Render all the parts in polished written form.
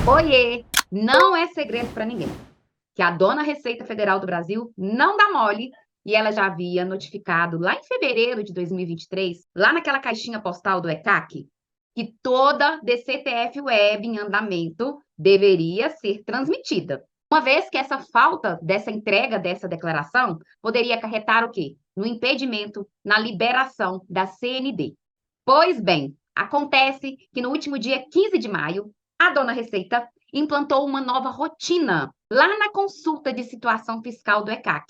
Oiê! Não é segredo para ninguém que a dona Receita Federal do Brasil não dá mole e ela já havia notificado lá em fevereiro de 2023, lá naquela caixinha postal do ECAC, que toda DCTF Web em andamento deveria ser transmitida. Uma vez que essa falta dessa entrega dessa declaração poderia acarretar o quê? No impedimento, na liberação da CND. Pois bem, acontece que no último dia 15 de maio, a dona Receita implantou uma nova rotina lá na consulta de situação fiscal do ECAC,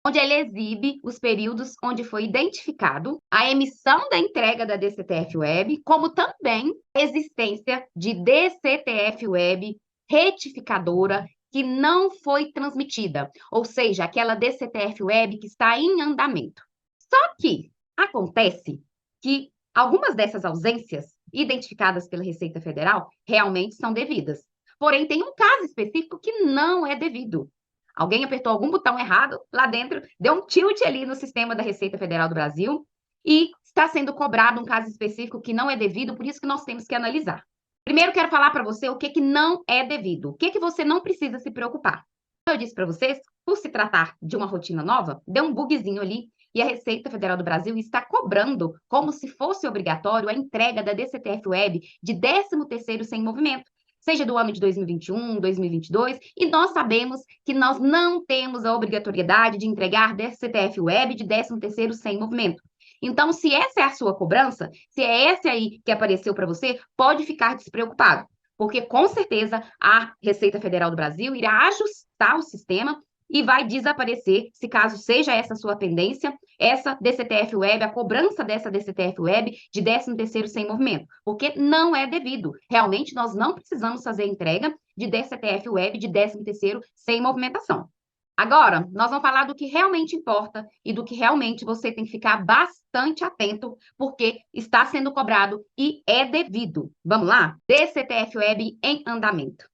onde ela exibe os períodos onde foi identificado a emissão da entrega da DCTF Web, como também a existência de DCTF Web retificadora que não foi transmitida, ou seja, aquela DCTF Web que está em andamento. Só que acontece que algumas dessas ausências identificadas pela Receita Federal realmente são devidas. Porém, tem um caso específico que não é devido. Alguém apertou algum botão errado lá dentro, deu um tilt ali no sistema da Receita Federal do Brasil e está sendo cobrado um caso específico que não é devido, por isso que nós temos que analisar. Primeiro, quero falar para você o que não é devido, o que você não precisa se preocupar. Como eu disse para vocês, por se tratar de uma rotina nova, deu um bugzinho ali e a Receita Federal do Brasil está cobrando, como se fosse obrigatório, a entrega da DCTF Web de 13º sem movimento, seja do ano de 2021, 2022, e nós sabemos que nós não temos a obrigatoriedade de entregar DCTF Web de 13º sem movimento. Então, se essa é a sua cobrança, se é essa aí que apareceu para você, pode ficar despreocupado, porque com certeza a Receita Federal do Brasil irá ajustar o sistema e vai desaparecer, se caso seja essa sua pendência, essa DCTF Web, a cobrança dessa DCTF Web de 13º sem movimento, porque não é devido. Realmente, nós não precisamos fazer entrega de DCTF Web de 13º sem movimentação. Agora, nós vamos falar do que realmente importa e do que realmente você tem que ficar bastante atento, porque está sendo cobrado e é devido. Vamos lá? DCTF Web em andamento.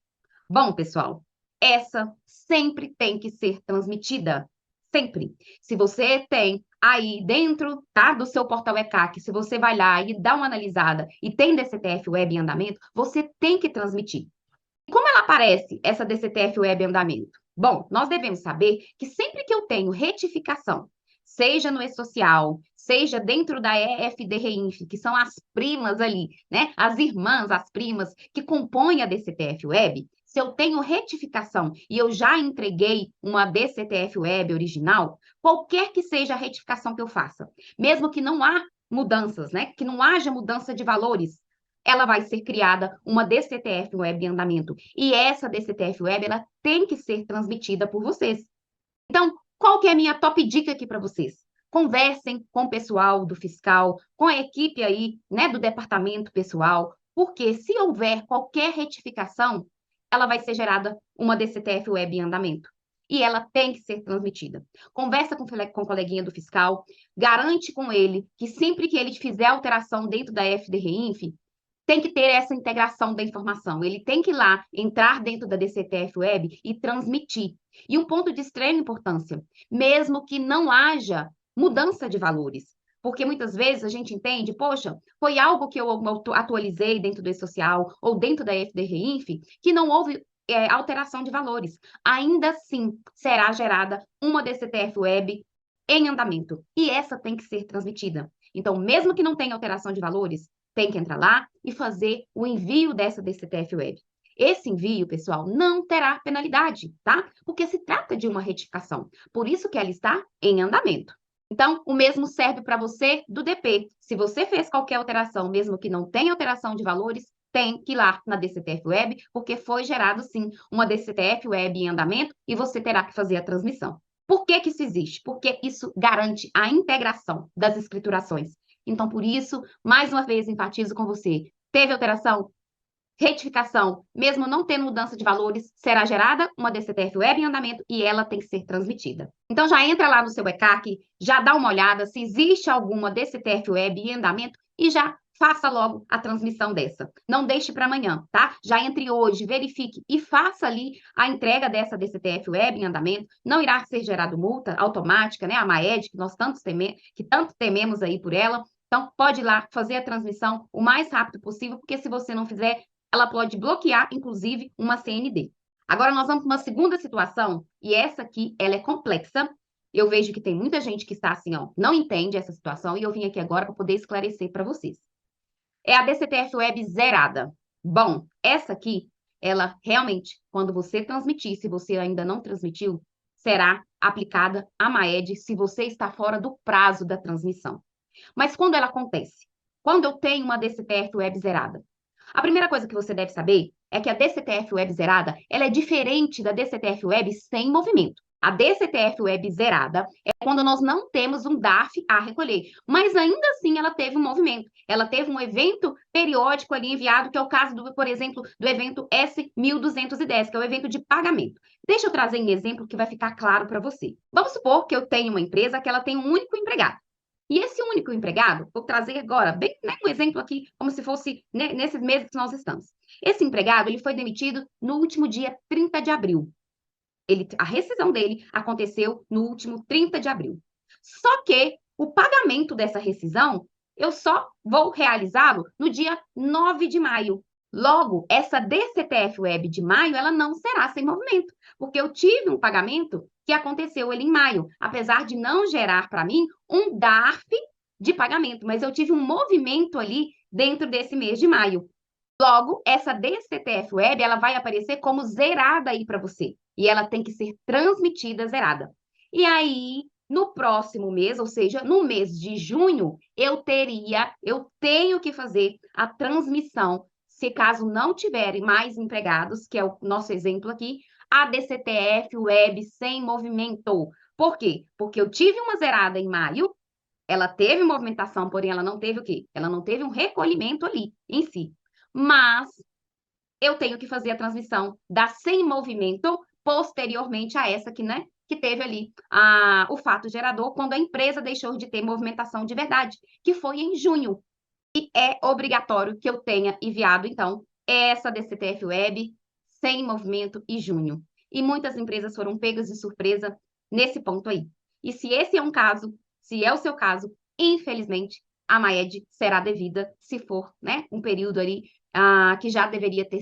Bom, pessoal, essa sempre tem que ser transmitida. Sempre. Se você tem aí dentro, tá, do seu portal ECAC, se você vai lá e dá uma analisada e tem DCTF Web em andamento, você tem que transmitir. Como ela aparece, essa DCTF Web em andamento? Bom, nós devemos saber que sempre que eu tenho retificação, seja no E-Social, seja dentro da EFD-REINF, que são as primas ali, né? As irmãs, as primas que compõem a DCTF Web, se eu tenho retificação e eu já entreguei uma DCTF Web original, qualquer que seja a retificação que eu faça, mesmo que não há mudanças, né? Que não haja mudança de valores, ela vai ser criada uma DCTF Web em andamento. E essa DCTF Web, ela tem que ser transmitida por vocês. Então, qual que é a minha top dica aqui para vocês? Conversem com o pessoal do fiscal, com a equipe aí, né, do departamento pessoal, porque se houver qualquer retificação, ela vai ser gerada uma DCTF Web em andamento. E ela tem que ser transmitida. Conversa com o coleguinha do fiscal, garante com ele que sempre que ele fizer alteração dentro da FDRINF, tem que ter essa integração da informação. Ele tem que ir lá, entrar dentro da DCTF Web e transmitir. E um ponto de extrema importância, mesmo que não haja mudança de valores. Porque muitas vezes a gente entende, poxa, foi algo que eu atualizei dentro do E-Social ou dentro da FDRINF que não houve alteração de valores. Ainda assim, será gerada uma DCTF Web em andamento. E essa tem que ser transmitida. Então, mesmo que não tenha alteração de valores, tem que entrar lá e fazer o envio dessa DCTF Web. Esse envio, pessoal, não terá penalidade, tá? Porque se trata de uma retificação. Por isso que ela está em andamento. Então, o mesmo serve para você do DP. Se você fez qualquer alteração, mesmo que não tenha alteração de valores, tem que ir lá na DCTF Web, porque foi gerado, sim, uma DCTF Web em andamento e você terá que fazer a transmissão. Por que que isso existe? Porque isso garante a integração das escriturações. Então, por isso, mais uma vez, enfatizo com você. Teve alteração? Retificação, mesmo não tendo mudança de valores, será gerada uma DCTF Web em andamento e ela tem que ser transmitida. Então, já entra lá no seu ECAC, já dá uma olhada se existe alguma DCTF Web em andamento e já faça logo a transmissão dessa. Não deixe para amanhã, tá? Já entre hoje, verifique e faça ali a entrega dessa DCTF Web em andamento. Não irá ser gerado multa automática, né? A MAED, que nós tanto tememos aí por ela. Então, pode ir lá fazer a transmissão o mais rápido possível, porque se você não fizer, ela pode bloquear, inclusive, uma CND. Agora, nós vamos para uma segunda situação, e essa aqui, ela é complexa. Eu vejo que tem muita gente que está assim, ó, não entende essa situação, e eu vim aqui agora para poder esclarecer para vocês. É a DCTF Web zerada. Bom, essa aqui, ela realmente, quando você transmitir, se você ainda não transmitiu, será aplicada a MAED se você está fora do prazo da transmissão. Mas quando ela acontece? Quando eu tenho uma DCTF Web zerada? A primeira coisa que você deve saber é que a DCTF Web zerada, ela é diferente da DCTF Web sem movimento. A DCTF Web zerada é quando nós não temos um DARF a recolher, mas ainda assim ela teve um movimento. Ela teve um evento periódico ali enviado, que é o caso, por exemplo, do evento S1210, que é o evento de pagamento. Deixa eu trazer um exemplo que vai ficar claro para você. Vamos supor que eu tenho uma empresa que ela tem um único empregado. E esse único empregado, vou trazer agora, bem, né, um exemplo aqui, como se fosse nesses meses que nós estamos. Esse empregado, ele foi demitido no último dia 30 de abril. A rescisão dele aconteceu no último 30 de abril. Só que o pagamento dessa rescisão, eu só vou realizá-lo no dia 9 de maio. Logo, essa DCTF Web de maio, ela não será sem movimento, porque eu tive um pagamento que aconteceu ele em maio, apesar de não gerar para mim um DARF de pagamento, mas eu tive um movimento ali dentro desse mês de maio. Logo, essa DCTF Web, ela vai aparecer como zerada aí para você, e ela tem que ser transmitida zerada. E aí, no próximo mês, ou seja, no mês de junho, eu tenho que fazer a transmissão, se caso não tiverem mais empregados, que é o nosso exemplo aqui, a DCTF Web sem movimento. Por quê? Porque eu tive uma zerada em maio, ela teve movimentação, porém ela não teve o quê? Ela não teve um recolhimento ali em si. Mas eu tenho que fazer a transmissão da sem movimento posteriormente a essa que, né, que teve ali o fato gerador, quando a empresa deixou de ter movimentação de verdade, que foi em junho. E é obrigatório que eu tenha enviado, então, essa DCTF Web sem movimento em junho. E muitas empresas foram pegas de surpresa nesse ponto aí. E se esse é um caso, se é o seu caso, infelizmente, a MAED será devida se for, né, um período ali que já deveria ter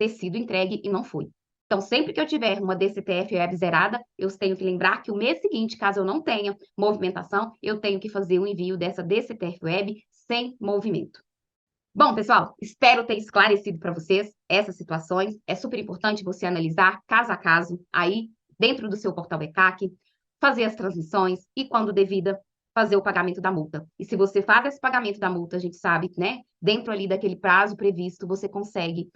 sido entregue e não foi. Então, sempre que eu tiver uma DCTF Web zerada, eu tenho que lembrar que o mês seguinte, caso eu não tenha movimentação, eu tenho que fazer o envio dessa DCTF Web sem movimento. Bom, pessoal, espero ter esclarecido para vocês essas situações. É super importante você analisar caso a caso aí dentro do seu portal ECAC, fazer as transmissões e, quando devida, fazer o pagamento da multa. E se você faz esse pagamento da multa, a gente sabe, né? Dentro ali daquele prazo previsto, você consegue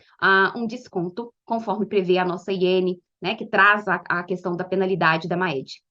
um desconto, conforme prevê a nossa IN, né? Que traz a questão da penalidade da MAED.